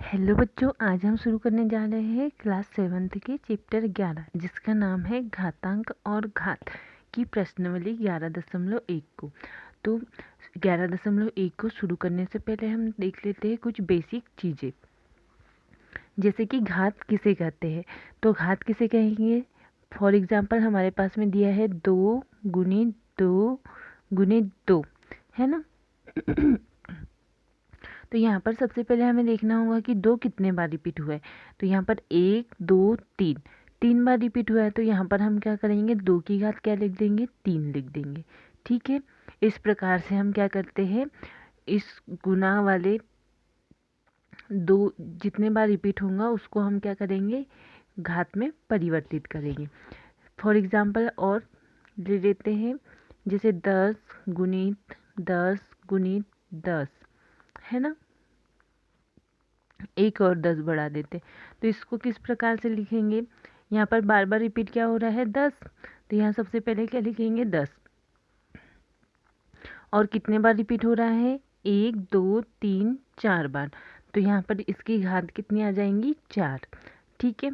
Hello बच्चों, आज हम शुरू करने जा रहे हैं क्लास 7th के चैप्टर 11 जिसका नाम है घातांक और घात की प्रश्नावली 11.1 को। तो 11.1 को शुरू करने से पहले हम देख लेते हैं कुछ बेसिक चीज़ें, जैसे कि घात किसे कहते हैं। तो घात किसे कहेंगे, फॉर एग्जाम्पल हमारे पास में दिया है 2 गुणित 2 गुणित 2, है ना। तो यहाँ पर सबसे पहले हमें देखना होगा कि 2 कितने बार रिपीट हुआ है। तो यहाँ पर 1 2 3 3 बार रिपीट हुआ है। तो यहाँ पर हम क्या करेंगे, 2 की घात क्या लिख देंगे, 3 लिख देंगे। ठीक है, इस प्रकार से हम क्या करते हैं, इस गुना वाले 2 जितने बार रिपीट होगा उसको हम क्या करेंगे, घात में परिवर्तित करेंगे। फॉर एग्जाम्पल और ले लेते हैं, जैसे 10 गुणित 10 गुणित 10, है ना। एक और 10 बढ़ा देते, तो इसको किस प्रकार से लिखेंगे, यहाँ पर बार बार रिपीट क्या हो रहा है, 10। तो यहाँ सबसे पहले क्या लिखेंगे, 10। और कितने बार रिपीट हो रहा है, 1 2 3 4 बार। तो यहाँ पर इसकी घात कितनी आ जाएंगी, 4। ठीक है,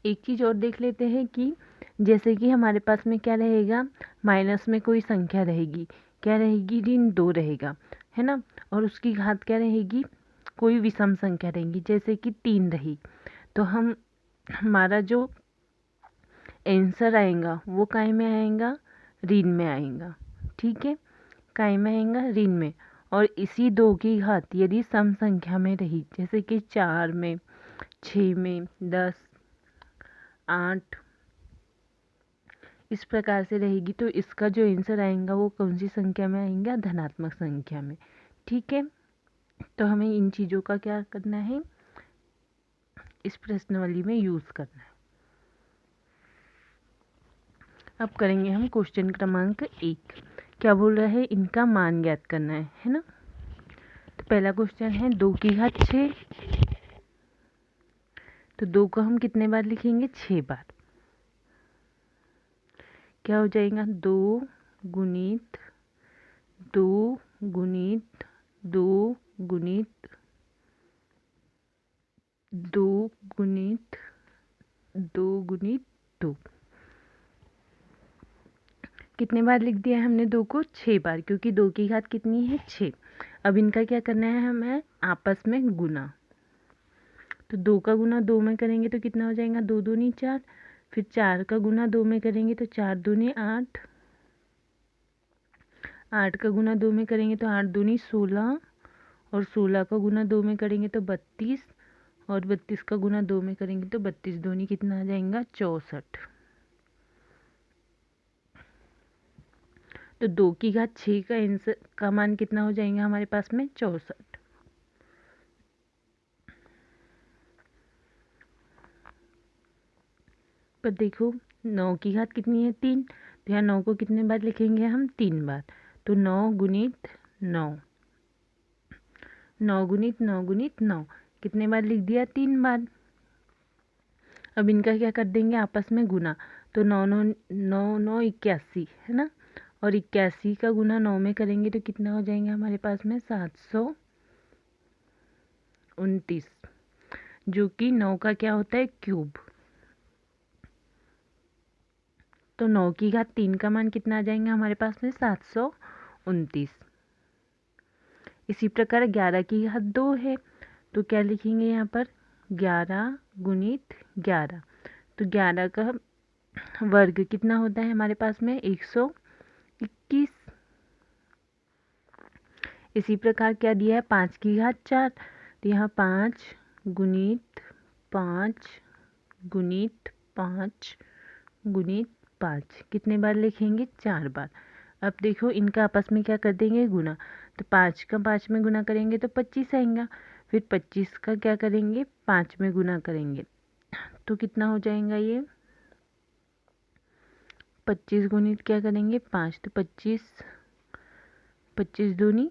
एक चीज़ और देख लेते हैं कि जैसे कि हमारे पास में क्या रहेगा, माइनस में कोई संख्या रहेगी, क्या रहेगी, ऋण 2 रहेगा, है ना। और उसकी घात क्या रहेगी, कोई विषम संख्या रहेगी, जैसे कि 3 रही। तो हमारा जो आंसर आएगा वो काय में आएगा, ऋण में आएगा। ठीक है, काय में आएगा, ऋण में। और इसी 2 की घात यदि सम संख्या में रही, जैसे कि 4 में, 6 में, 10, 8, इस प्रकार से रहेगी, तो इसका जो आंसर आएगा वो कौन सी संख्या में आएगा, धनात्मक संख्या में। ठीक है, तो हमें इन चीज़ों का क्या करना है, इस प्रश्नावली में यूज़ करना है। अब करेंगे हम क्वेश्चन क्रमांक 1। क्या बोल रहा है, इनका मान ज्ञात करना है ना। तो पहला क्वेश्चन है 2 की घात 6। तो 2 को हम कितने बार लिखेंगे, 6 बार। क्या हो जाएगा, 2 गुणित 2 गुणित 2 गुणित 2 गुणित 2 गुणित 2। कितने बार लिख दिया है हमने 2 को, 6 बार, क्योंकि 2 की घात कितनी है, 6। अब इनका क्या करना है हमें, आपस में गुना। तो 2 का गुना 2 में करेंगे तो कितना हो जाएगा, 2 दूनी 4। फिर 4 का गुना 2 में करेंगे तो 4 दूनी 8। 8 का गुना 2 में करेंगे तो 8 दूनी 16। और 16 का गुना 2 में करेंगे तो 32। और 32 का गुना 2 में करेंगे तो 32 दूनी कितना आ जाएगा, 64। तो 2 की घात 6 का आंसर का मान कितना हो जाएगा हमारे पास में, 64। पर देखो 9 की घात कितनी है, 3। तो यहाँ 9 को कितने बार लिखेंगे हम, 3 बार। तो 9 गुणित 9, 9 गुणित 9 गुणित 9 कितने बार लिख दिया, 3 बार। अब इनका क्या कर देंगे, आपस में गुना। तो 9 9 9 9 81, है ना। और 81 का गुना 9 में करेंगे तो कितना हो जाएंगे हमारे पास में, 729, जो कि 9 का क्या होता है, क्यूब। तो 9 की घात 3 का मान कितना आ जाएगा हमारे पास में, 729। इसी प्रकार 11 की घात 2 है। तो क्या लिखेंगे यहाँ पर, 11 गुणित 11। तो 11 का वर्ग कितना होता है हमारे पास में, 121। इसी प्रकार क्या दिया है, 5 की घात 4। तो यहाँ 5 गुणित 5 गुणित 5 गुणित 5 कितने बार लिखेंगे, 4 बार। अब देखो इनका आपस में क्या कर देंगे, गुना। तो 5 का 5 में गुना करेंगे तो 25 आएगा। फिर 25 का क्या करेंगे, 5 में गुना करेंगे तो कितना हो जाएगा ये, 25 गुणित क्या करेंगे, 5। तो 25 25 दूनी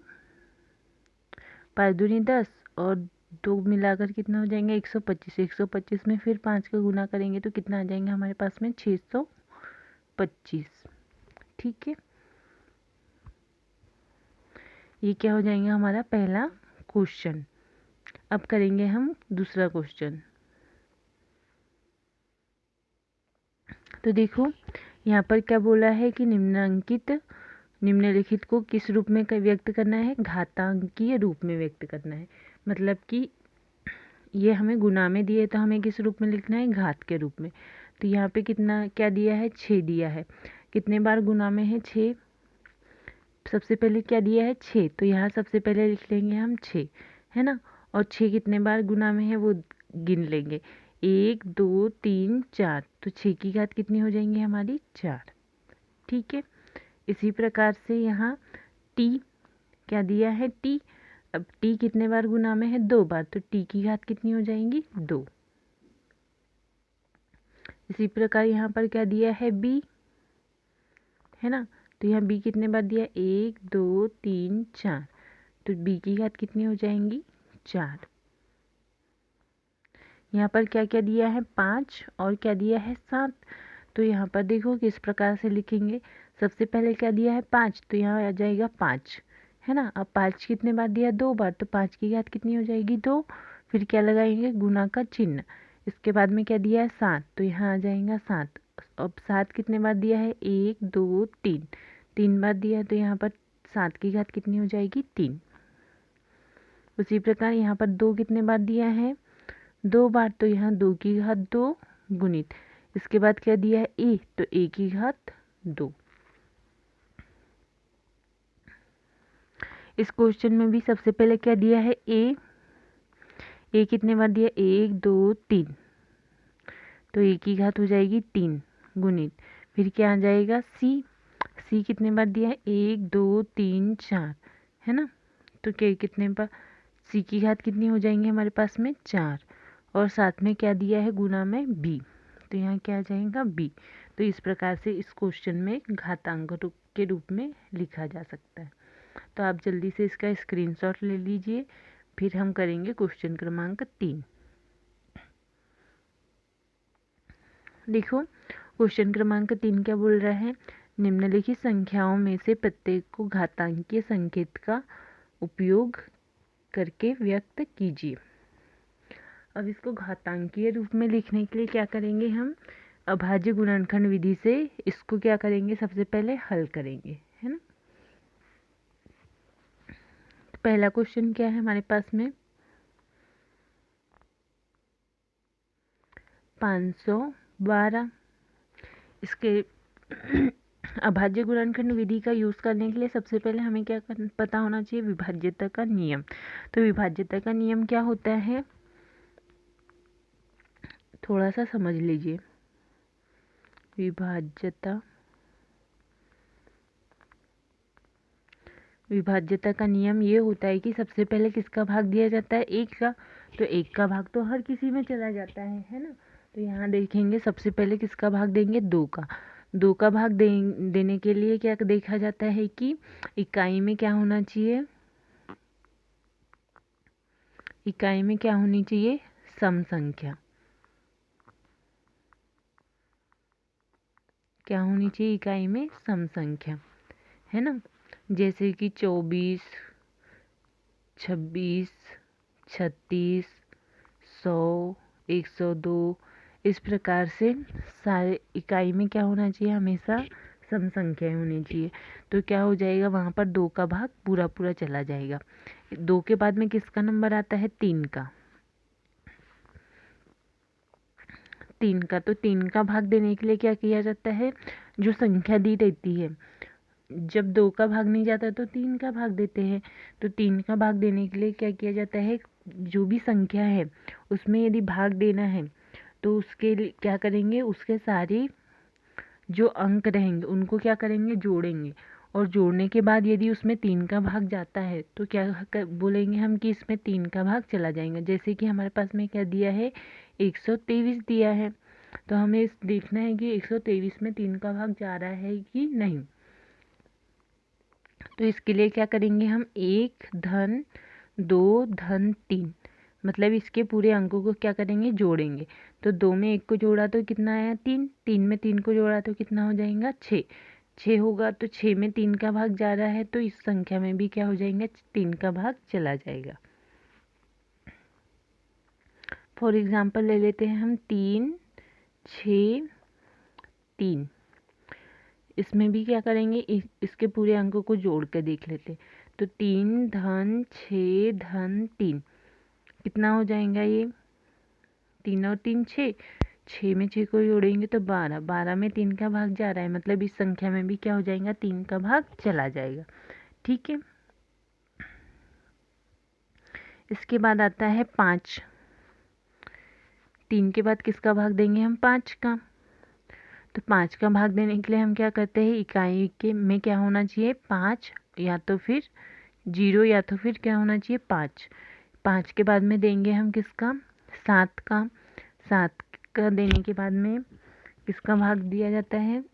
5 दूनी 10 और 2 मिलाकर कितना हो जाएंगे, 125। 125 में फिर 5 का गुना करेंगे तो कितना आ जाएंगे हमारे पास में, 625। ठीक है, ये क्या हो जाएगा हमारा पहला क्वेश्चन। अब करेंगे हम दूसरा क्वेश्चन। तो देखो यहाँ पर क्या बोला है कि निम्नलिखित को किस रूप में व्यक्त करना है, घातांकीय रूप में व्यक्त करना है। मतलब कि ये हमें गुना में दिए तो हमें किस रूप में लिखना है, घात के रूप में। तो यहाँ पे कितना क्या दिया है, 6 दिया है। कितने बार गुना में है, 6। सबसे पहले क्या दिया है, 6, तो यहाँ सबसे पहले लिख लेंगे हम 6, है ना। और 6 कितने बार गुना में है वो गिन लेंगे, 1 2 3 4, तो 6 की घात कितनी हो जाएंगी हमारी, 4। ठीक है। इसी प्रकार से यहाँ टी क्या दिया है, टी। अब टी कितने बार गुना में है, 2 बार, तो टी की घात कितनी हो जाएंगी, 2। इसी प्रकार यहाँ पर क्या दिया है, बी, है ना। तो यहाँ बी कितने बार दिया, 1 2 3 4, तो बी की घात कितनी हो जाएंगी, 4। यहाँ पर क्या क्या दिया है, 5 और क्या दिया है, 7। तो यहाँ पर देखो किस प्रकार से लिखेंगे। सबसे पहले क्या दिया है, 5, तो यहाँ आ जाएगा 5, है ना। अब 5 कितने बार दिया, 2 बार, तो 5 की घात कितनी हो जाएगी, 2। फिर क्या लगाएंगे, गुना का चिन्ह। इसके बाद में क्या दिया है, 7, तो यहाँ आ जाएगा 7। अब 7 कितने बार दिया है, 1 2 3, 3 बार दिया है, तो यहाँ पर 7 की घात कितनी हो जाएगी, 3। उसी प्रकार यहाँ पर 2 कितने बार दिया है, 2 बार, तो यहाँ 2 की घात 2 गुणित। इसके बाद क्या दिया है, ए, तो ए की घात 2। इस क्वेश्चन में भी सबसे पहले क्या दिया है, ए कितने बार दिया, 1 2 3, तो ए की घात हो जाएगी 3 गुणित। फिर क्या आ जाएगा, सी कितने बार दिया है, 1 2 3 4, है ना। तो क्या कितने बार, सी की घात कितनी हो जाएंगी हमारे पास में, 4। और साथ में क्या दिया है, गुना में बी, तो यहाँ क्या आ जाएगा, बी। तो इस प्रकार से इस क्वेश्चन में घातांक के रूप में लिखा जा सकता है। तो आप जल्दी से इसका स्क्रीनशॉट ले लीजिए, फिर हम करेंगे क्वेश्चन क्रमांक 3। देखो क्वेश्चन क्रमांक 3 क्या बोल रहा है, निम्नलिखित संख्याओं में से प्रत्येक को घातांकीय संकेत का उपयोग करके व्यक्त कीजिए। अब इसको घातांकीय रूप में लिखने के लिए क्या करेंगे हम, अभाज्य गुणनखंड विधि से इसको क्या करेंगे, सबसे पहले हल करेंगे, है ना। तो पहला क्वेश्चन क्या है हमारे पास में, 512। इसके अभाज्य गुणनखंड विधि का यूज़ करने के लिए सबसे पहले हमें क्या पता होना चाहिए, विभाज्यता का नियम। तो विभाज्यता का नियम क्या होता है, थोड़ा सा समझ लीजिए। विभाज्यता का नियम ये होता है कि सबसे पहले किसका भाग दिया जाता है, 1 का। तो 1 का भाग तो हर किसी में चला जाता है ना। तो यहाँ देखेंगे सबसे पहले किसका भाग देंगे, 2 का। 2 का भाग देने के लिए क्या देखा जाता है कि इकाई में क्या होना चाहिए, इकाई में क्या होनी चाहिए, सम संख्या। क्या होनी चाहिए इकाई में, सम संख्या, है ना। जैसे कि 24 26 36 100 102, इस प्रकार से सारे इकाई में क्या होना चाहिए, हमेशा सम संख्याएं होनी चाहिए। तो क्या हो जाएगा, वहाँ पर 2 का भाग पूरा पूरा चला जाएगा। 2 के बाद में किसका नंबर आता है, 3 का। 3 का, तो 3 का भाग देने के लिए क्या किया जाता है, जो संख्या दी रहती है, जब 2 का भाग नहीं जाता तो 3 का भाग देते हैं। तो 3 का भाग देने के लिए क्या किया जाता है, जो भी संख्या है उसमें यदि भाग देना है तो उसके लिए क्या करेंगे, उसके सारे जो अंक रहेंगे उनको क्या करेंगे, जोड़ेंगे। और जोड़ने के बाद यदि उसमें 3 का भाग जाता है तो क्या बोलेंगे हम कि इसमें 3 का भाग चला जाएगा। जैसे कि हमारे पास में क्या दिया है, 123 दिया है, तो हमें देखना है कि 123 में 3 का भाग जा रहा है कि नहीं। तो इसके लिए क्या करेंगे हम, 1 धन 2 धन 3, मतलब इसके पूरे अंकों को क्या करेंगे, जोड़ेंगे। तो 2 में 1 को जोड़ा तो कितना आया, 3। 3 में 3 को जोड़ा तो कितना हो जाएगा, 6। 6 होगा, तो 6 में 3 का भाग जा रहा है, तो इस संख्या में भी क्या हो जाएगा, 3 का भाग चला जाएगा। फॉर एग्जांपल ले लेते हैं हम 3 6 3। इसमें भी क्या करेंगे, इसके पूरे अंकों को जोड़ कर देख लेते हैं। तो 3 धन 6 धन 3 कितना हो जाएगा ये, 3 और 3 6, 6 में 6 को जोड़ेंगे तो 12, 12 में 3 का भाग जा रहा है, मतलब इस संख्या में भी क्या हो जाएगा, 3 का भाग चला जाएगा। ठीक है। इसके बाद आता है 5। 3 के बाद किसका भाग देंगे हम, 5 का। तो 5 का भाग देने के लिए हम क्या करते हैं, इकाई के में क्या होना चाहिए, 5 या तो फिर 0 या तो फिर क्या होना चाहिए, 5। 5 के बाद में देंगे हम किसका, 7 का। 7 का देने के बाद में किसका भाग दिया जाता है,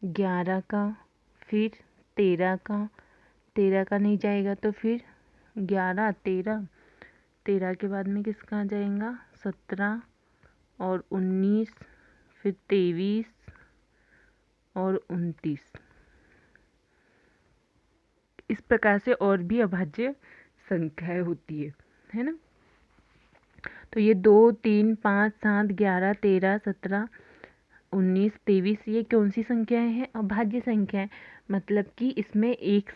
11 का। फिर 13 का, 13 का नहीं जाएगा तो फिर 11 13, 13 के बाद में किसका आ जाएगा, 17 और 19, फिर 23 और 29। इस प्रकार से और भी अभाज्य संख्याएं होती है ना। तो ये 2 3 5 7 11 13 17 19 23 ये कौन सी संख्याएं हैं, अभाज्य संख्याएं। मतलब कि इसमें एक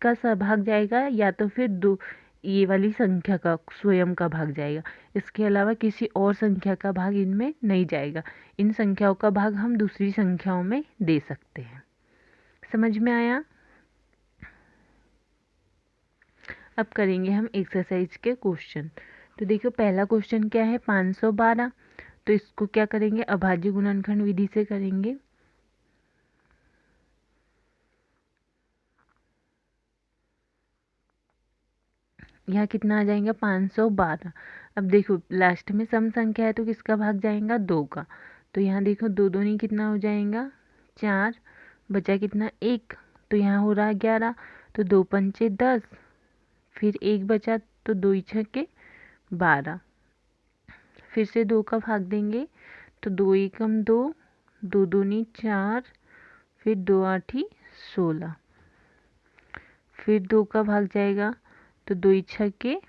का सहभाग जाएगा या तो फिर दो ये वाली संख्या का स्वयं का भाग जाएगा, इसके अलावा किसी और संख्या का भाग इनमें नहीं जाएगा। इन संख्याओं का भाग हम दूसरी संख्याओं में दे सकते हैं। समझ में आया। अब करेंगे हम एक्सरसाइज के क्वेश्चन। तो देखो पहला क्वेश्चन क्या है, 512। तो इसको क्या करेंगे, अभाज्य गुणनखंड विधि से करेंगे। यहाँ कितना आ जाएगा, 512। अब देखो लास्ट में सम संख्या है तो किसका भाग जाएगा, 2 का। तो यहाँ देखो 2 दूनी कितना हो जाएगा, 4, बचा कितना 1, तो यहाँ हो रहा है 11। तो 2 पंचे 10, फिर 1 बचा तो 2 छक्के 12। फिर से 2 का भाग देंगे तो 2 एकम 2, 2 दूनी 4, फिर 2 आठी 16। फिर 2 का भाग जाएगा तो 2 छक्के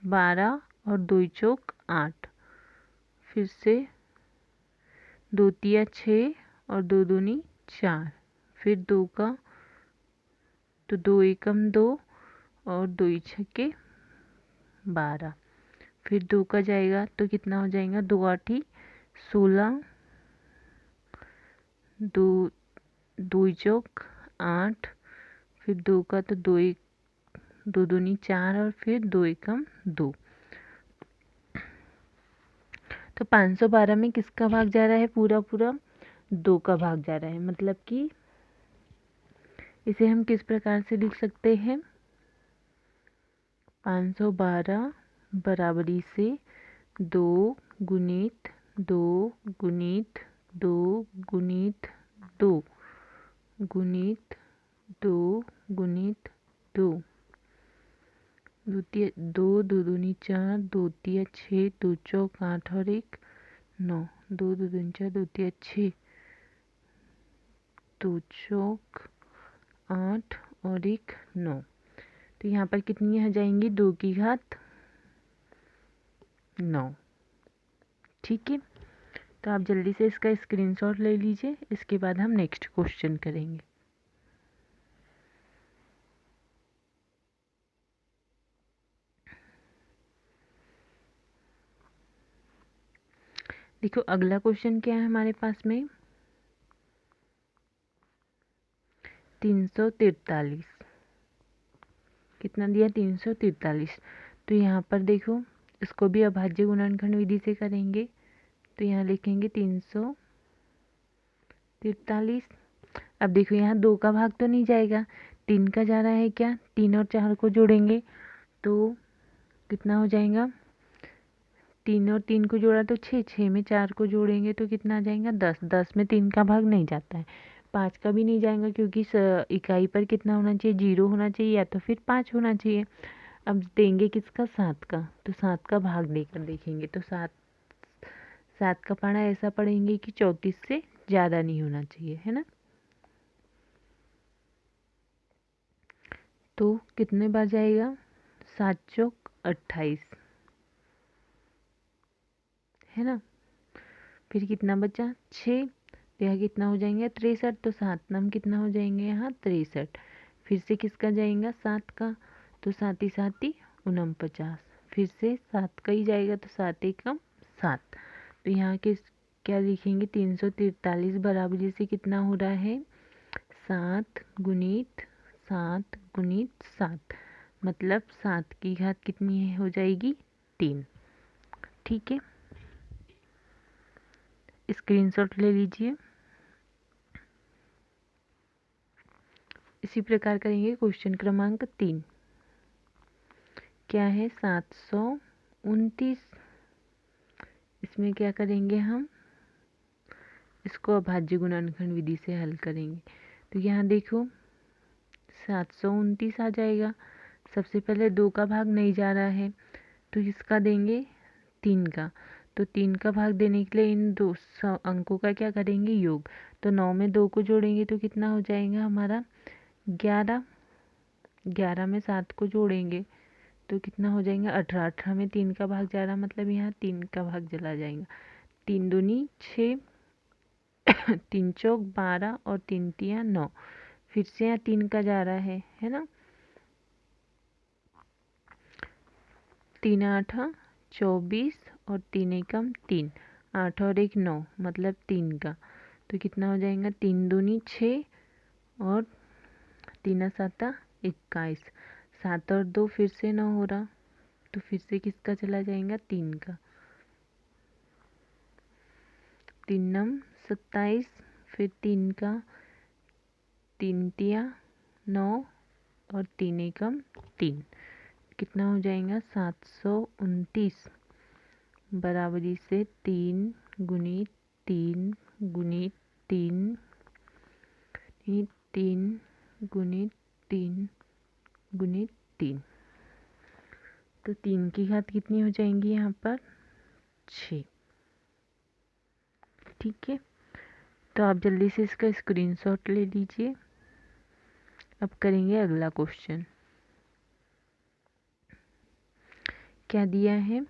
12 और 2 चौक 8। फिर से 2 तिया 6 और 2 दूनी 4। फिर 2 का तो 2 एकम 2 और 2 छक्के 12। फिर 2 का जाएगा तो कितना हो जाएगा, 2 आठी 16, 2 चौक 8। फिर 2 का तो 2 दूनी 4 और फिर 2 एकम 2। तो 512 में किसका भाग जा रहा है, पूरा पूरा 2 का भाग जा रहा है। मतलब कि इसे हम किस प्रकार से लिख सकते हैं, 512 बराबरी से 2 गुणित 2 गुणित 2 गुणित 2 गुणित 2 गुणित 2, 2 दूनी 4, 2 तिया 6, 2 चौक 8 और 1 9, 2 दूनी 4, 2 तिया 6, 2 चौक 8 और 1 9। तो यहाँ पर कितनी आ जाएंगी, 2 की घात 9। ठीक है। तो आप जल्दी से इसका स्क्रीनशॉट ले लीजिए, इसके बाद हम नेक्स्ट क्वेश्चन करेंगे। देखो अगला क्वेश्चन क्या है हमारे पास में, 343। कितना दिया, 343। तो यहाँ पर देखो इसको भी अभाज्य गुणनखंड विधि से करेंगे। तो यहाँ लिखेंगे 343। अब देखो यहाँ 2 का भाग तो नहीं जाएगा, 3 का जा रहा है, क्या 3 और 4 को जोड़ेंगे तो कितना हो जाएगा, 3 और 3 को जोड़ा तो 6, 6 में 4 को जोड़ेंगे तो कितना आ जाएगा, 10, 10 में 3 का भाग नहीं जाता है। 5 का भी नहीं जाएगा क्योंकि इकाई पर कितना होना चाहिए, 0 होना चाहिए या तो फिर 5 होना चाहिए। अब देंगे किसका, 7 का। तो 7 का भाग देकर देखेंगे तो 7 का पढ़ा ऐसा पढ़ेंगे कि 34 से ज़्यादा नहीं होना चाहिए, है ना। तो कितने बार जाएगा, 7 चौक 28, है ना। फिर कितना बचा 6, तो यहाँ कितना हो जाएंगे 63, तो 7 नम कितना हो जाएंगे यहाँ 63। फिर से किसका जाएगा 7 का, तो 7 ही 49, फिर से 7 का ही जाएगा, तो 7 एकम 7। तो यहाँ के क्या लिखेंगे 343 बराबरी से कितना हो रहा है 7 गुणित 7 गुणित 7, मतलब 7 की घात कितनी हो जाएगी 3। ठीक है, स्क्रीनशॉट ले लीजिए। इसी प्रकार करेंगे क्वेश्चन क्रमांक 3। क्या है 729, इसमें क्या करेंगे हम, इसको अभाज्य गुणनखंड विधि से हल करेंगे। तो यहाँ देखो 729 आ जाएगा। सबसे पहले 2 का भाग नहीं जा रहा है, तो इसका देंगे 3 का। तो 3 का भाग देने के लिए इन 2 अंकों का क्या करेंगे योग। तो 9 में 2 को जोड़ेंगे तो कितना हो जाएगा हमारा 11। 11 में 7 को जोड़ेंगे तो कितना हो जाएगा 18। 18 में 3 का भाग जा रहा, मतलब यहाँ 3 का भाग चला जाएगा। 3 दूनी 6, 3 चौक 12 और 3 तिया 9। फिर से यहाँ 3 का जा रहा है ना। 3 8 24 और 3 एकम 3, 8 और 1 9, मतलब 3 का। तो कितना हो जाएगा 3 दूनी 6 और 3 7 21, 7 और 2 फिर से 9 हो रहा, तो फिर से किसका चला जाएगा 3 का। 3 नम 27, फिर 3 का, 3 तिया 9 और 3 एकम 3, कितना हो जाएगा 729 बराबरी से 3 गुणित 3 गुणित 3 3 गुणित 3 गुणित 3। तो 3 की घात कितनी हो जाएंगी यहाँ पर 6। ठीक है, तो आप जल्दी से इसका स्क्रीनशॉट ले लीजिए। अब करेंगे अगला क्वेश्चन। क्या दिया है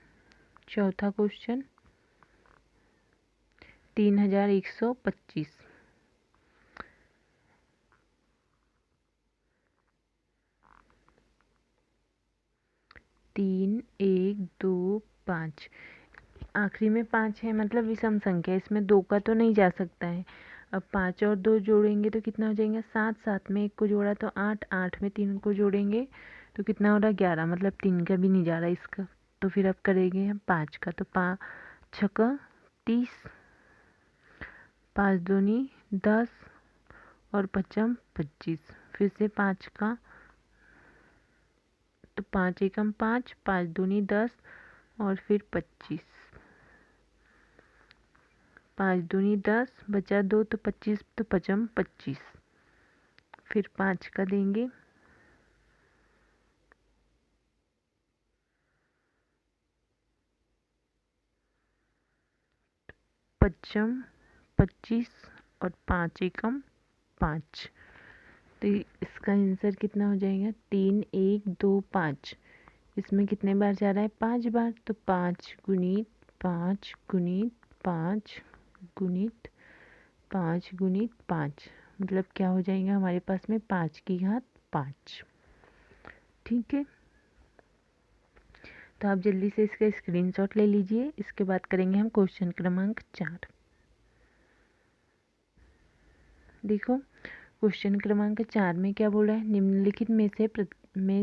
चौथा क्वेश्चन 3125। 3 1 2 5, आखिरी में 5 है, मतलब विषम संख्या, इसमें 2 का तो नहीं जा सकता है। अब 5 और 2 जोड़ेंगे तो कितना हो जाएगा 7, 7 में 1 को जोड़ा तो 8, 8 में 3 को जोड़ेंगे तो कितना हो रहा 11, मतलब 3 का भी नहीं जा रहा इसका। तो फिर अब करेंगे हम 5 का, तो 5 छक्का 30, 5 दूनी 10 और 5 25। फिर से 5 का, तो 5 एकम 5, 5 दूनी 10 और फिर 25, 5 दूनी 10, बचा 2 तो 25, तो 5 25। फिर 5 का देंगे, 5 25 और 5 एकम 5। तो इसका आंसर कितना हो जाएगा 3 1 2 5। इसमें कितने बार जा रहा है 5 बार, तो 5 गुणित 5 गुणित 5 गुणित 5 गुणित 5, मतलब क्या हो जाएगा हमारे पास में 5 की घात 5। ठीक है, तो आप जल्दी से इसका स्क्रीनशॉट ले लीजिए। इसके बाद करेंगे हम क्वेश्चन क्रमांक 4। देखो क्वेश्चन क्रमांक 4 में क्या बोल रहा है, निम्नलिखित में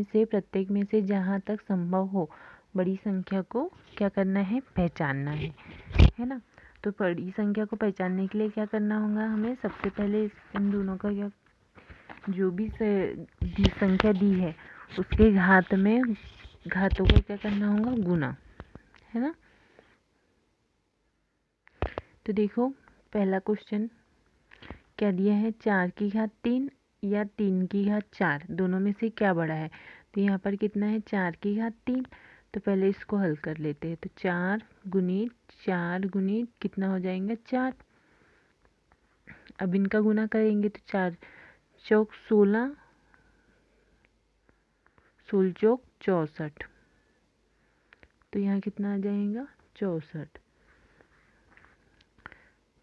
से प्रत्येक में से जहाँ तक संभव हो बड़ी संख्या को क्या करना है पहचानना है ना। तो बड़ी संख्या को पहचानने के लिए क्या करना होगा हमें, सबसे पहले इन दोनों का क्या, जो भी संख्या दी है उसके घातों को क्या करना होगा गुना, है ना। तो देखो पहला क्वेश्चन क्या दिया है 4 की घात 3 या 3 की घात 4, दोनों में से क्या बड़ा है। तो यहाँ पर कितना है 4 की घात 3, तो पहले इसको हल कर लेते हैं। तो 4 गुणित कितना हो जाएगा 4। अब इनका गुना करेंगे तो 4 चौक 16, 16 चौक 64, तो यहाँ कितना आ जाएगा 64।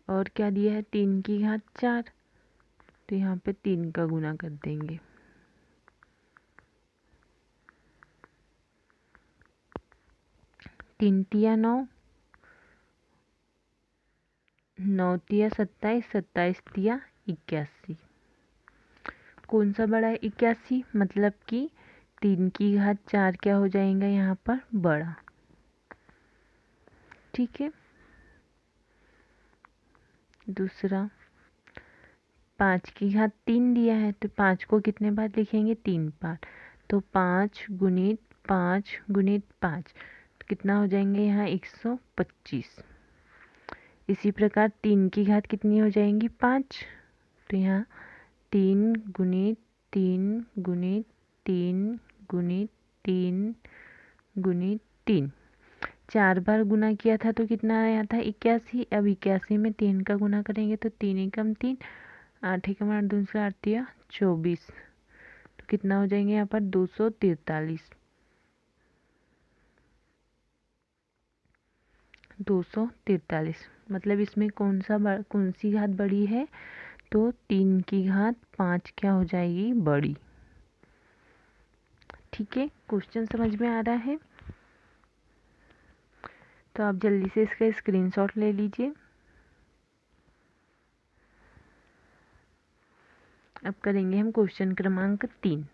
और क्या दिया है 3 की घात 4, तो यहाँ पे 3 का गुना कर देंगे। तीन तिया 9, 9 तिया 27, 27 तिया 81। कौन सा बड़ा है 81, मतलब कि 3 की घात 4 क्या हो जाएगा यहाँ पर बड़ा। ठीक है। दूसरा 5 की घात 3 दिया है, तो 5 को कितने बार लिखेंगे 3 बार, तो 5 गुणित 5 गुणित 5, तो कितना हो जाएंगे यहाँ 125। इसी प्रकार 3 की घात कितनी हो जाएंगी 5, तो यहाँ 3 गुणित 3 गुणित 3 गुणित 3 गुणित 3, 4 बार गुना किया था तो कितना आया था 81। अब 81 में 3 का गुना करेंगे तो 3 एकम 3, 8 एकम 8, दूसरा 8 तिया 24, तो कितना हो जाएंगे यहाँ पर 243। 243 मतलब इसमें कौन सी घात बड़ी है, तो 3 की घात 5 क्या हो जाएगी बड़ी। ठीक है, क्वेश्चन समझ में आ रहा है, तो आप जल्दी से इसका स्क्रीनशॉट ले लीजिए। अब करेंगे हम क्वेश्चन क्रमांक 3।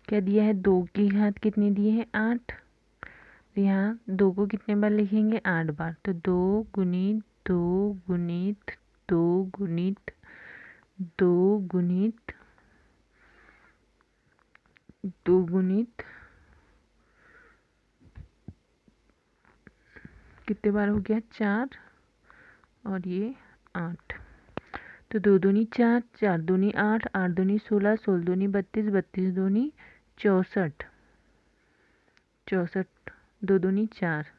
क्या दिया है 2 की घात कितनी दी है 8, तो यहाँ 2 को कितने बार लिखेंगे 8 बार, तो 2 गुणित 2 गुणित 2 गुणित 2 गुणित 2 गुणित कितने बार हो गया 4, और ये 8, तो 2 दूनी 4, 4 दूनी 8, 8 दूनी 16, 16 दूनी 32, 32 दूनी 64, 64, 2 दूनी 4,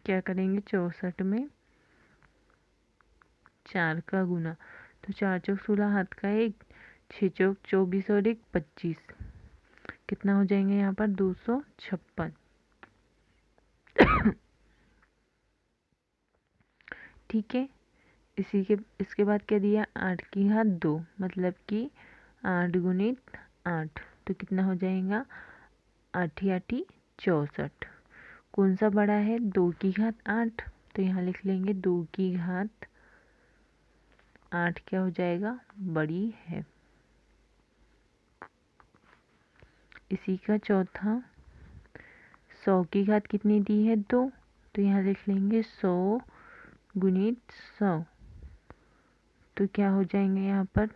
क्या करेंगे 64 में 4 का गुना, तो 4 चौक 16, हाथ का 1, 6 चौक 24 और 1 25, कितना हो जाएंगे यहाँ पर 256। ठीक है। इसके बाद क्या दिया 8 की घात 2, मतलब कि 8 गुणित 8, तो कितना हो जाएगा 8 8 64। कौन सा बड़ा है 2 की घात 8, तो यहाँ लिख लेंगे 2 की घात 8 क्या हो जाएगा बड़ी है। इसी का चौथा 100 की घात कितनी दी है 2, तो यहाँ लिख लेंगे 100 गुणित 100, तो क्या हो जाएंगे यहाँ पर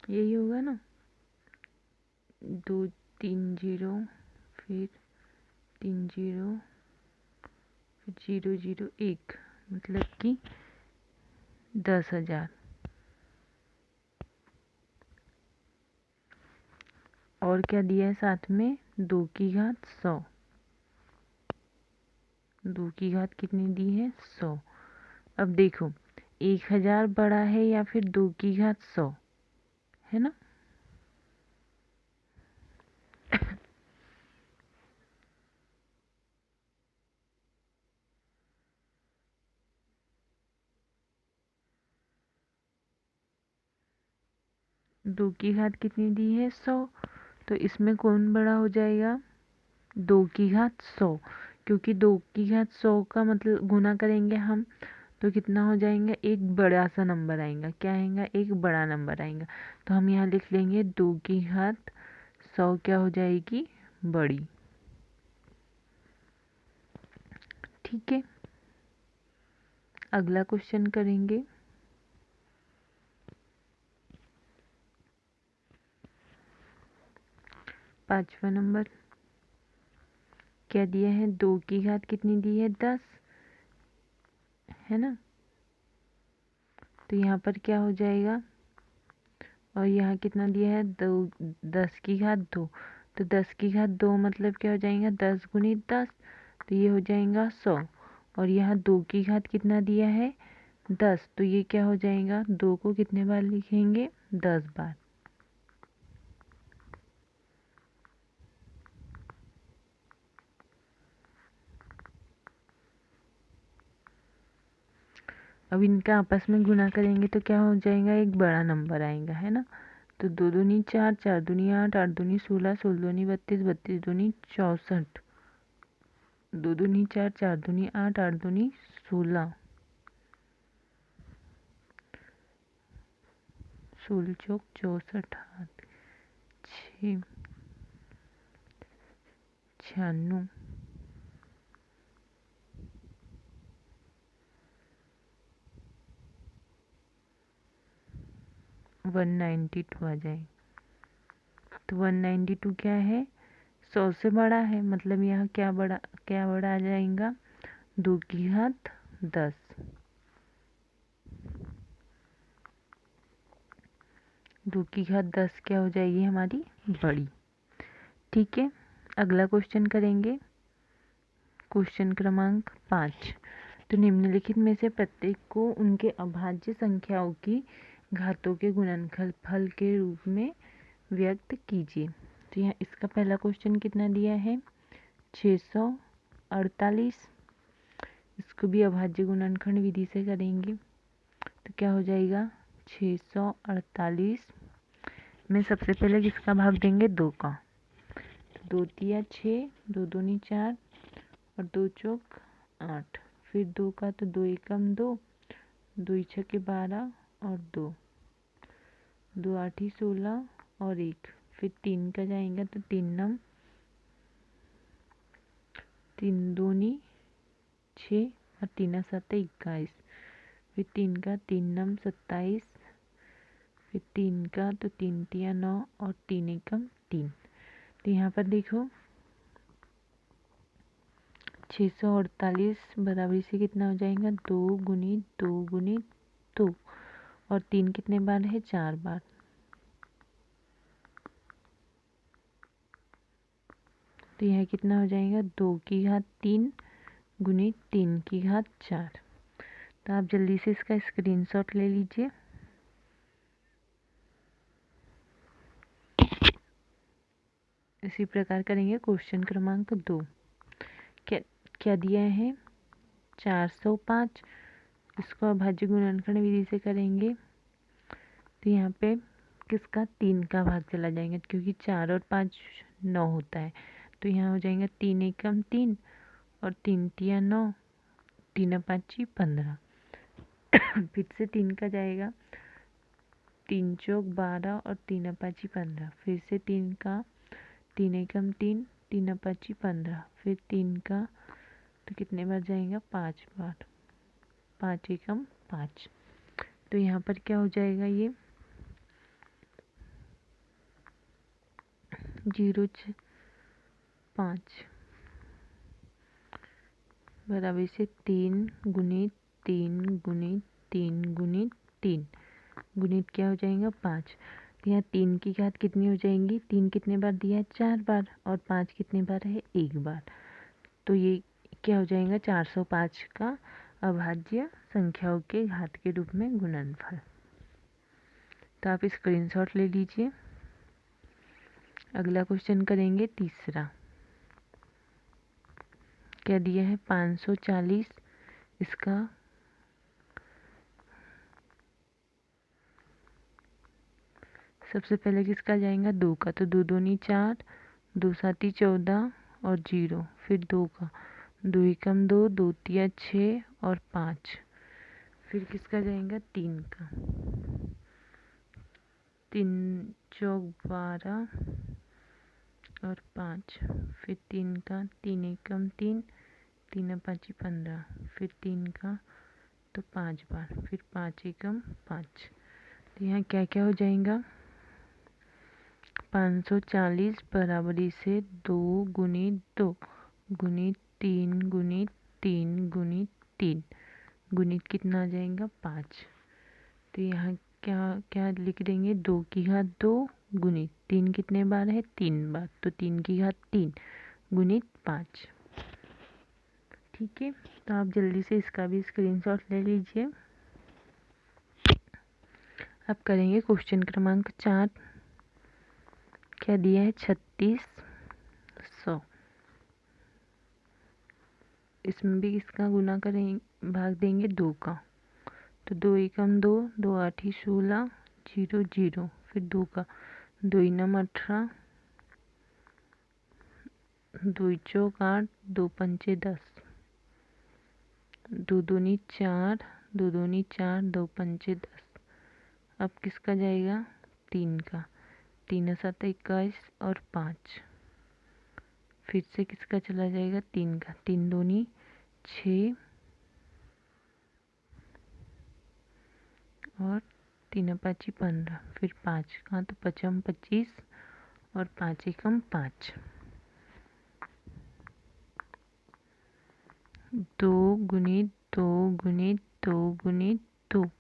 यही होगा ना, 2 3 0, फिर 3 0, फिर 0 0 1, मतलब कि 10,000। और क्या दिया है साथ में 2 की घात 100, 2 की घात कितनी दी है 100। अब देखो 1000 बड़ा है या फिर 2 की घात 100, है ना। 2 की घात कितनी दी है 100, तो इसमें कौन बड़ा हो जाएगा 2 की घात 100, क्योंकि 2 की घात 100 का मतलब गुना करेंगे हम तो कितना हो जाएगा एक बड़ा सा नंबर आएगा, क्या आएगा एक बड़ा नंबर आएगा, तो हम यहाँ लिख लेंगे 2 की घात 100 क्या हो जाएगी बड़ी। ठीक है, अगला क्वेश्चन करेंगे। पांचवा नंबर क्या दिया है 2 की घात कितनी दी है 10, है ना। तो यहाँ पर क्या हो जाएगा, और यहाँ कितना दिया है, 10 की घात 2। तो 10 की घात 2 मतलब क्या हो जाएगा, 10 × 10। तो ये हो जाएगा 100। और यहाँ 2 की घात कितना दिया है, 10। तो ये क्या हो जाएगा, 2 को कितने बार लिखेंगे, 10 बार। अब इनका आपस में गुना करेंगे तो क्या हो जाएगा, एक बड़ा नंबर आएगा, है ना। तो 2 दूनी 4, 4 दूनी 8, 8 दूनी 16, 16 दूनी 32, 32 दूनी 64, 2 दूनी 4, 4 दूनी 8, 8 दूनी 16, 16 चौक 64, 6 96, 192 आ जाए। तो 192 क्या है, 100 से बड़ा है, मतलब यहाँ क्या बड़ा आ जाएगा, 2 की घात 10। 2 की घात 10 क्या हो जाएगी, हमारी बड़ी। ठीक है, अगला क्वेश्चन करेंगे, क्वेश्चन क्रमांक 5। तो निम्नलिखित में से प्रत्येक को उनके अभाज्य संख्याओं की घातों के गुणनफल के रूप में व्यक्त कीजिए। तो यहाँ इसका पहला क्वेश्चन कितना दिया है, 648। इसको भी अभाज्य गुणनखंड विधि से करेंगे। तो क्या हो जाएगा, 648 में सबसे पहले किसका भाग देंगे, 2 का। 2 तिया 6, 2 दूनी 4 और 2 चौक 8। फिर 2 का, तो 2 एकम 2, 2 छके 12 और 2, 2 8 16 और 1। फिर 3 का जाएगा, तो 3 दूनी 6 और 3 7 21। फिर 3 का, 3 27। फिर 3 का, तो 3 तिया 9 और 3 एकम 3। तो यहाँ पर देखो 648 बराबरी से कितना हो जाएगा, 2 × 2 × 2। और 3 कितने बार है, 4 बार। तो यह कितना हो जाएगा, 2 की घात 3 × 3 की घात 4। तो आप जल्दी से इसका स्क्रीनशॉट ले लीजिए। इसी प्रकार करेंगे क्वेश्चन क्रमांक 2। क्या दिया है, 405। इसको अभाज्य गुणनखंड विधि से करेंगे। तो यहाँ पे किसका, 3 का भाग चला जाएगा, क्योंकि 4 और 5 9 होता है। तो यहाँ हो जाएगा 3 एकम 3 और 3 तिया 9, 3 5 15। फिर से 3 का जाएगा, 3 चौक 12 और 3 5 15। फिर से 3 का, 3 एकम 3, 3 5 15। फिर 3 का, तो कितने बार जाएगा, 5 बार, 5 एकम 5। तो यहाँ पर क्या हो जाएगा, ये 0 5 बराबर से 3 × 3 × 3 × 3 गुणित क्या हो जाएगा, 5। तो यहाँ 3 की घात कितनी हो जाएंगी, 3 कितने बार दिया है, 4 बार। और 5 कितने बार है, 1 बार। तो ये क्या हो जाएगा, 405 का अभाज्य संख्याओं के घात के रूप में गुणनफल। तो आप स्क्रीनशॉट ले लीजिए। अगला क्वेश्चन करेंगे, तीसरा। क्या दिया है, 540। इसका सबसे पहले किसका जाएगा, 2 का। तो 2 दूनी 4, 2 7 14 और 0। फिर 2 का, 2 एकम 2, 2 तिया 6 और 5। फिर किसका जाएगा, 3 का। 3 चौक 12 और 5। फिर 3 का, 3 एकम 3, 3 5 15। फिर 3 का, तो 5 बार। फिर 5 एकम 5। तो यहाँ क्या क्या हो जाएगा, 540 बराबरी से 2 × 2 × 3 × 3 × 3 गुणित कितना आ जाएगा 5। तो यहाँ क्या क्या लिख देंगे, 2 की घात 2 गुणित 3 कितने बार है, 3 बार, तो 3 की घात 3 गुणित 5। ठीक है, तो आप जल्दी से इसका भी स्क्रीनशॉट ले लीजिए। अब करेंगे क्वेश्चन क्रमांक 4। क्या दिया है, 3600। इसमें भी इसका गुना करेंगे, भाग देंगे 2 का, तो 2 एकम 2, 2 आठी 16, 0 0, फिर 2 का, 2 नम 18, 2 चौक 8, 2 पंचे 10, 2 दूनी 4, 2 दूनी 4, 2 पंचे 10। अब किसका जाएगा, 3 का, 3 7 21 और 5। फिर से किसका चला जाएगा, 3 का, 3 दूनी 6 और 3 5 15, फिर 5 का, तो 5 25 और 5 एकम 5। 2 गुणित 2 गुणित 2 गुणित 2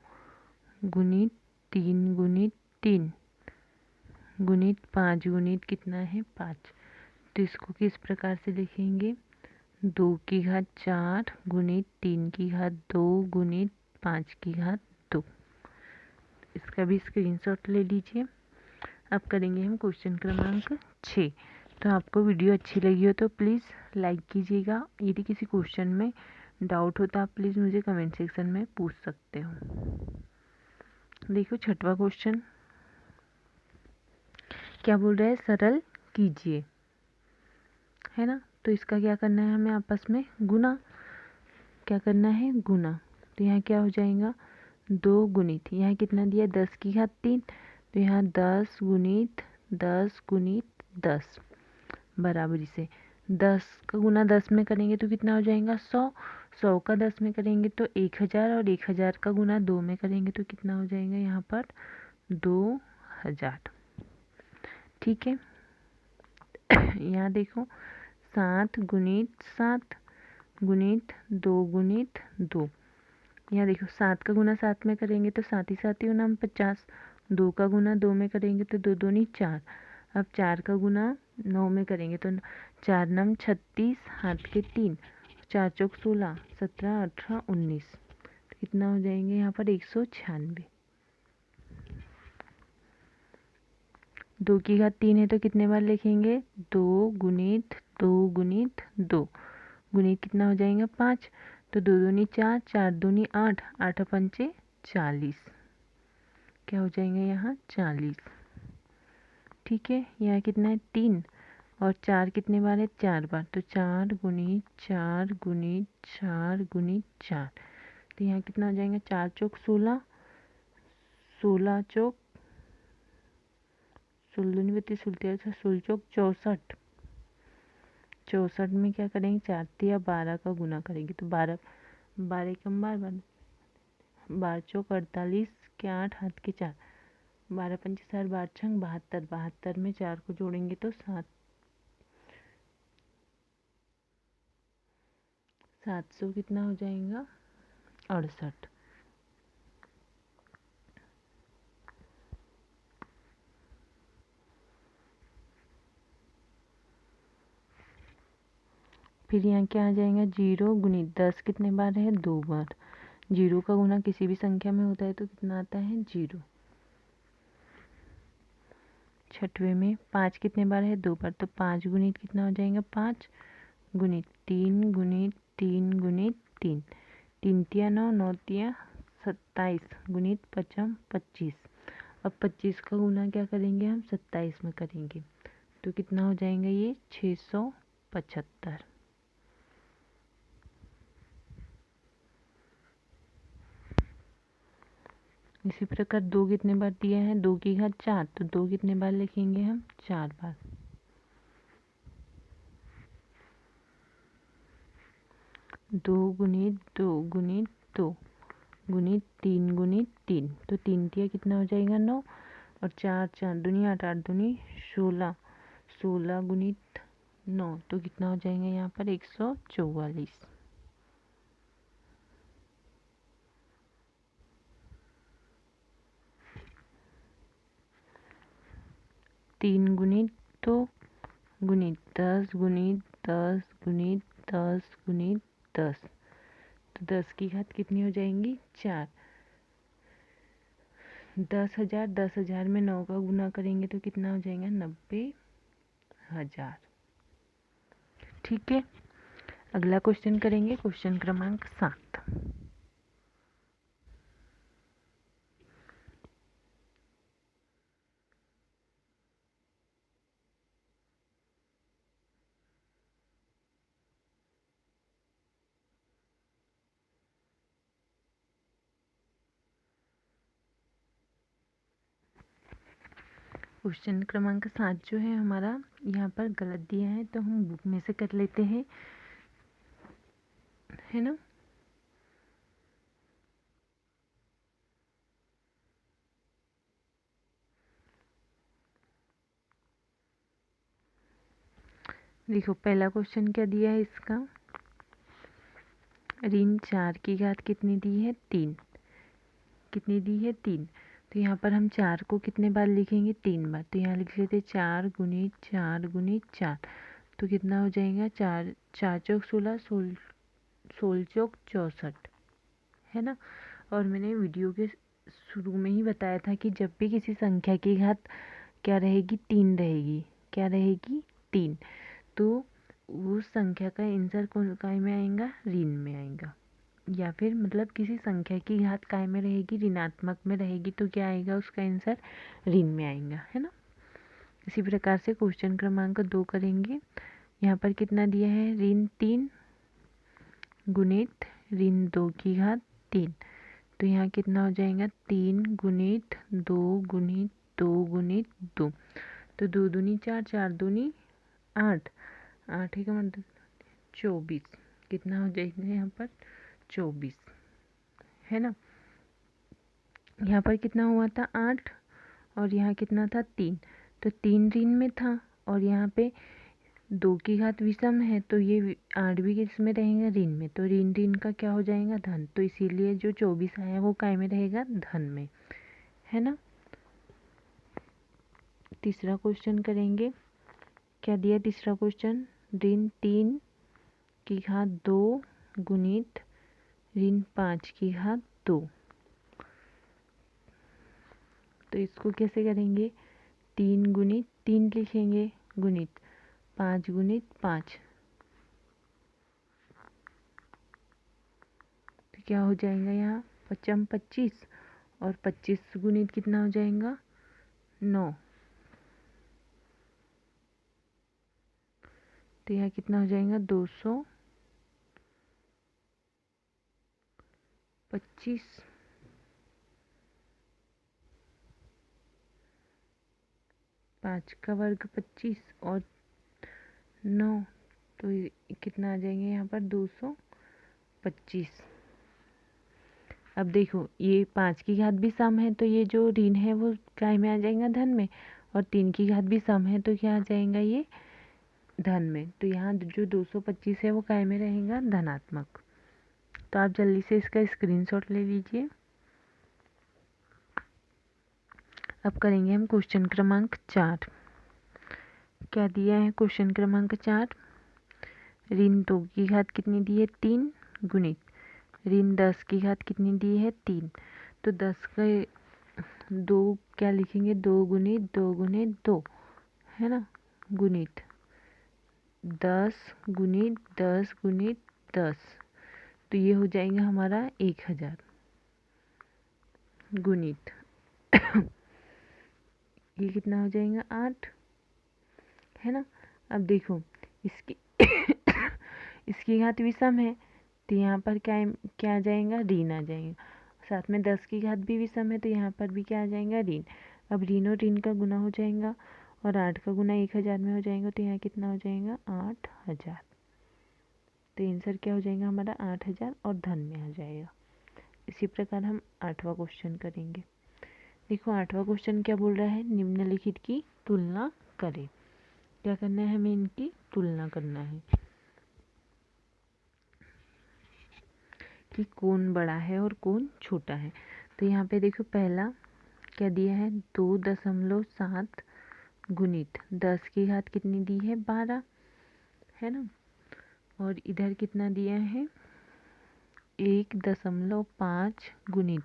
गुणित 3 गुणित 3 गुणित 5 गुणित कितना है 5। तो इसको किस प्रकार से लिखेंगे, 2 की घात 4 गुणित 3 की घात 2 गुणित 5 की घात 2। इसका भी स्क्रीनशॉट ले लीजिए। अब करेंगे हम क्वेश्चन क्रमांक 6। तो आपको वीडियो अच्छी लगी हो तो प्लीज़ लाइक कीजिएगा। यदि किसी क्वेश्चन में डाउट हो तो आप प्लीज़ मुझे कमेंट सेक्शन में पूछ सकते हो। देखो 6वां क्वेश्चन क्या बोल रहा है, सरल कीजिए, है ना। तो इसका क्या करना है, हमें आपस में गुना, क्या करना है, गुना। तो यहाँ क्या हो जाएगा, 2 गुणित, यहाँ कितना दिया, 10 की घात 3, तो यहाँ 10 गुणित 10 गुणित 10 बराबरी से 10 का गुना 10 में करेंगे तो कितना हो जाएगा, 100। 100 का 10 में करेंगे तो 1000, और 1000 का गुना 2 में करेंगे तो कितना हो जाएगा, यहाँ पर 2000। ठीक है, यहाँ देखो 7 गुणित 7 गुणित 2 गुणित 2। यहाँ देखो 7 का गुना 7 में करेंगे तो 7 ही 7 ही गुना 50। 2 का गुना 2 में करेंगे तो 2 दूनी 4। अब 4 का गुना 9 में करेंगे तो 4 नम 36, हाथ के 3, 4 चौक 16, 17 18 19, तो कितना हो जाएंगे यहाँ पर 196। 2 की घात 3 है तो कितने बार लिखेंगे, 2 गुणित 2 गुणित 2 गुणित कितना हो जाएगा 5, तो 2 दूनी 4, 4 दूनी 8, 8 पंचे 40, क्या हो जाएंगे यहाँ 40। ठीक है, यहाँ कितना है 3, और 4 कितने बार है, 4 बार, तो 4 गुणित 4 गुणित 4 गुणित 4, तो यहाँ कितना हो जाएगा, 4 चौक 16, 16 चौक 16 दूनी 32, 16 चौक 64, 64 में क्या करेंगे, 4 या 12 का गुना करेंगे तो 12, 12 कम 12, 12 चौक 48 के 8, हाथ के 4, 12 पंचे 4, 12 छंग 72, 72 में 4 को जोड़ेंगे तो 700 कितना हो जाएगा 68। फिर यहाँ क्या आ जाएगा, 0 गुणित 10 कितने बार है, 2 बार। 0 का गुना किसी भी संख्या में होता है तो कितना आता है, 0। 6वें में 5 कितने बार है, 2 बार, तो 5 गुणित कितना हो जाएगा, 5 गुणित 3 गुणित 3 गुणित 3, 3 तिया 9, 9 तिया 27 गुणित 5 25। अब 25 का गुना क्या करेंगे हम, 27 में करेंगे तो कितना हो जाएगा ये 675। इसी प्रकार 2 कितने बार दिया है, 2 की घात 4, तो 2 कितने बार लिखेंगे हम, 4 बार। 2 गुणित 2 गुणित 2 गुणित 3 गुणित 3, तो 3 तिया कितना हो जाएगा 9, और 4 4 दूनी 8, 8 दूनी 16, 16 गुणित 9, तो कितना हो जाएगा यहाँ पर 144। 3 गुणित 2 गुणित 10 गुणित 10 गुणित 10 गुणित 10, तो 10 की घात कितनी हो जाएंगी 4। 10,000, 10,000 में 9 का गुना करेंगे तो कितना हो जाएगा 90,000। ठीक है, अगला क्वेश्चन करेंगे, क्वेश्चन क्रमांक 7। क्वेश्चन क्रमांक 7 जो है हमारा यहाँ पर गलत दिया है, तो हम बुक में से कर लेते हैं, है ना। देखो पहला क्वेश्चन क्या दिया है इसका, ऋण 4 की घात कितनी दी है 3, कितनी दी है 3। तो यहाँ पर हम 4 को कितने बार लिखेंगे 3 बार, तो यहाँ लिख लेते 4 गुणित 4 गुणित 4, तो कितना हो जाएगा 4 4 चौक 16, 16 चौक 64, है ना। और मैंने वीडियो के शुरू में ही बताया था कि जब भी किसी संख्या की घात क्या रहेगी 3 रहेगी, क्या रहेगी 3, तो उस संख्या का आंसर कौन काय में आएगा, ऋण में आएगा। या फिर मतलब किसी संख्या की घात काय में रहेगी, ऋणात्मक में रहेगी, तो क्या आएगा उसका आंसर ऋण में आएगा, है ना। इसी प्रकार से क्वेश्चन क्रमांक 2 करेंगे। यहाँ पर कितना दिया है, ऋण 3 गुणित ऋण 2 की घात 3, तो यहाँ कितना हो जाएगा 3 गुणित 2 गुणित 2 गुणित 2, तो 2 दूनी 4, 4 दूनी 8, 8 का मतलब 24, कितना हो जाएगा यहाँ पर 24, है ना। यहाँ पर कितना हुआ था 8 और यहाँ कितना था 3, तो 3 ऋण में था और यहाँ पे 2 की घात विषम है, तो ये 8 भी किस में रहेगा ऋण में, तो ऋण ऋण का क्या हो जाएगा धन, तो इसीलिए जो 24 आया वो काय में रहेगा धन में, है ना। तीसरा क्वेश्चन करेंगे, क्या दिया तीसरा क्वेश्चन, ऋण 3 की घात 2 गुणित ऋण 5 की घात 2, तो इसको कैसे करेंगे 3 गुणित 3 लिखेंगे गुणित 5 गुणित 5, तो क्या हो जाएगा यहाँ 5 25 और 25 गुणित कितना हो जाएगा 9, तो यहाँ कितना हो जाएगा 225, 5 का वर्ग 25 और 9, तो कितना आ जाएंगे यहाँ पर 225। अब देखो ये 5 की घात भी सम है, तो ये जो ऋण है वो काय में आ जाएगा धन में, और 3 की घात भी सम है, तो क्या आ जाएगा ये धन में, तो यहाँ जो 225 है वो काय में रहेगा धनात्मक। तो आप जल्दी से इसका स्क्रीनशॉट ले लीजिए। अब करेंगे हम क्वेश्चन क्रमांक 4। क्या दिया है क्वेश्चन क्रमांक 4, ऋण 2 की घात कितनी दी है 3 गुणित ऋण 10 की घात कितनी दी है 3, तो 10 का 2 क्या लिखेंगे 2 गुणित 2, है ना, गुणित 10 गुणित 10 गुणित 10, तो ये हो जाएगा हमारा 1000 गुणित ये कितना हो जाएगा 8, है ना। अब देखो इसकी इसकी घात विषम है, तो यहाँ पर क्या क्या आ जाएगा ऋण आ जाएगा, साथ में 10 की घात भी विषम है, तो यहाँ पर भी क्या आ जाएगा ऋण। अब ऋण और ऋण का गुना हो जाएगा और 8 का गुना 1000 में हो जाएगा, तो यहाँ कितना हो जाएगा 8000, तो आंसर क्या हो जाएगा हमारा 8000 और धन में आ जाएगा। इसी प्रकार हम 8वां क्वेश्चन करेंगे। देखो 8वां क्वेश्चन क्या बोल रहा है, निम्नलिखित की तुलना करें। क्या करना है हमें, इनकी तुलना करना है कि कौन बड़ा है और कौन छोटा है। तो यहाँ पे देखो पहला क्या दिया है 2.7 गुणित 10 की घात कितनी दी है 12, है ना। और इधर कितना दिया है 1.5 गुणित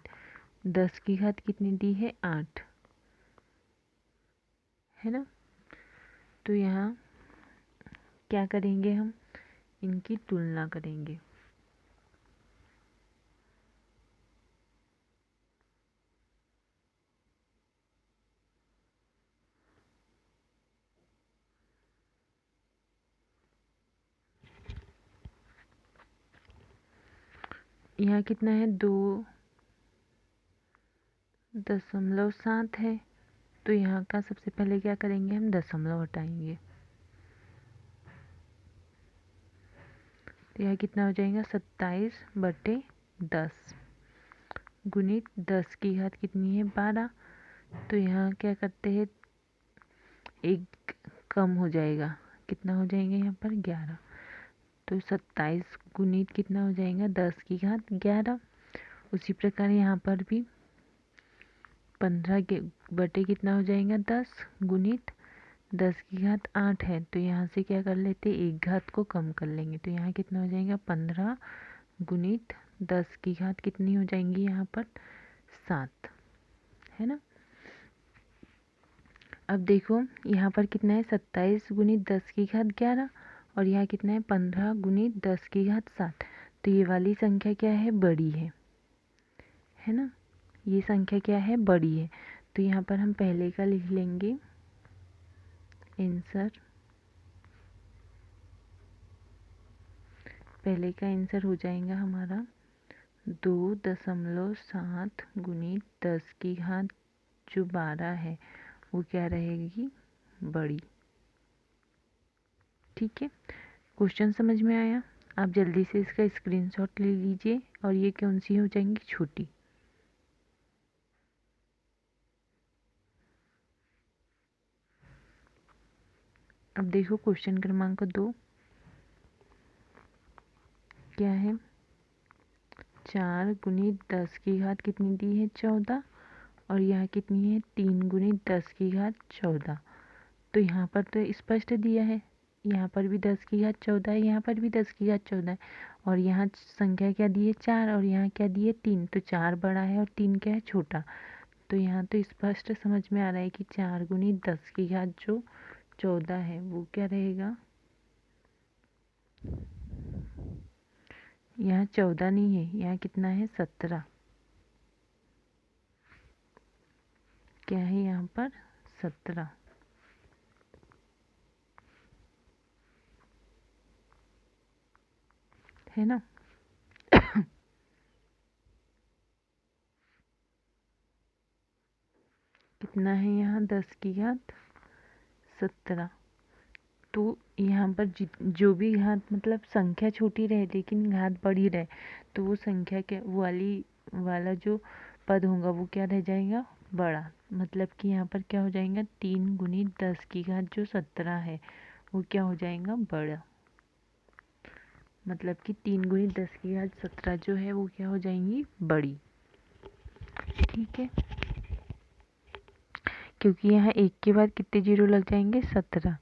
10 की घात कितनी दी है 8, है ना। तो यहाँ क्या करेंगे, हम इनकी तुलना करेंगे। यहाँ कितना है 2.7 है, तो यहाँ का सबसे पहले क्या करेंगे, हम दशमलव हटाएंगे। तो यहाँ कितना हो जाएगा 27/10 गुणित 10 की घात कितनी है 12। तो यहाँ क्या करते हैं, एक कम हो जाएगा, कितना हो जाएंगे यहाँ पर 11। तो 27 गुणित कितना हो जाएगा 10 की घात 11। उसी प्रकार यहाँ पर भी 15 के बटे कितना हो जाएगा 10 गुणित 10 की घात 8 है। तो यहाँ से क्या कर लेते, एक घात को कम कर लेंगे। तो यहाँ कितना हो जाएगा 15 गुणित 10 की घात कितनी हो जाएंगी यहाँ पर 7, है ना। अब देखो यहाँ पर कितना है 27 गुणित 10 की घात 11 और यहाँ कितना है 15 गुणित 10 की घात 7। तो ये वाली संख्या क्या है, बड़ी है ना। ये संख्या क्या है, बड़ी है। तो यहाँ पर हम पहले का लिख लेंगे आंसर। पहले का आंसर हो जाएगा हमारा 2.7 गुणित 10 की घात जो 12 है वो क्या रहेगी, बड़ी। ठीक है, क्वेश्चन समझ में आया। आप जल्दी से इसका स्क्रीनशॉट ले लीजिए। और ये कौन सी हो जाएंगी, छोटी। अब देखो क्वेश्चन क्रमांक 2 क्या है, 4 गुणित 10 की घात कितनी दी है 14 और यहाँ कितनी है 3 गुणित 10 की घात 14। तो यहाँ पर तो स्पष्ट दिया है, यहाँ पर भी 10 की घात 14 है, यहाँ पर भी 10 की घात 14 है। और यहाँ संख्या क्या दी है 4 और यहाँ क्या दी है 3। तो 4 बड़ा है और 3 क्या है, छोटा। तो यहाँ तो स्पष्ट समझ में आ रहा है कि 4 गुणित 10 की घात जो 14 है वो क्या रहेगा, यहाँ 14 नहीं है, यहाँ कितना है 17। क्या है यहाँ पर 17, है ना। कितना है यहाँ 10 की घात 17। तो यहाँ पर जो भी घात मतलब संख्या छोटी रहे लेकिन घात बड़ी रहे तो वो संख्या के वाला जो पद होगा वो क्या रह जाएगा, बड़ा। मतलब कि यहाँ पर क्या हो जाएगा 3 गुणित 10 की घात जो 17 है वो क्या हो जाएगा, बड़ा। मतलब कि 3 गुणित 10 की घात 17 जो है वो क्या हो जाएंगी, बड़ी। ठीक है, क्योंकि यहाँ एक के बाद कितने जीरो लग जाएंगे 17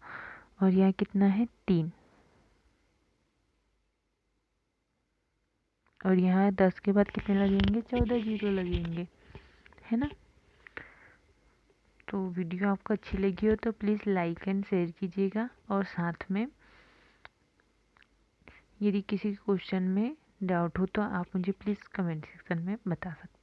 और यहाँ कितना है 3 और यहाँ 10 के बाद कितने लगेंगे 14 जीरो लगेंगे, है ना। तो वीडियो आपको अच्छी लगी हो तो प्लीज़ लाइक एंड शेयर कीजिएगा। और साथ में यदि किसी क्वेश्चन में डाउट हो तो आप मुझे प्लीज़ कमेंट सेक्शन में बता सकते हैं।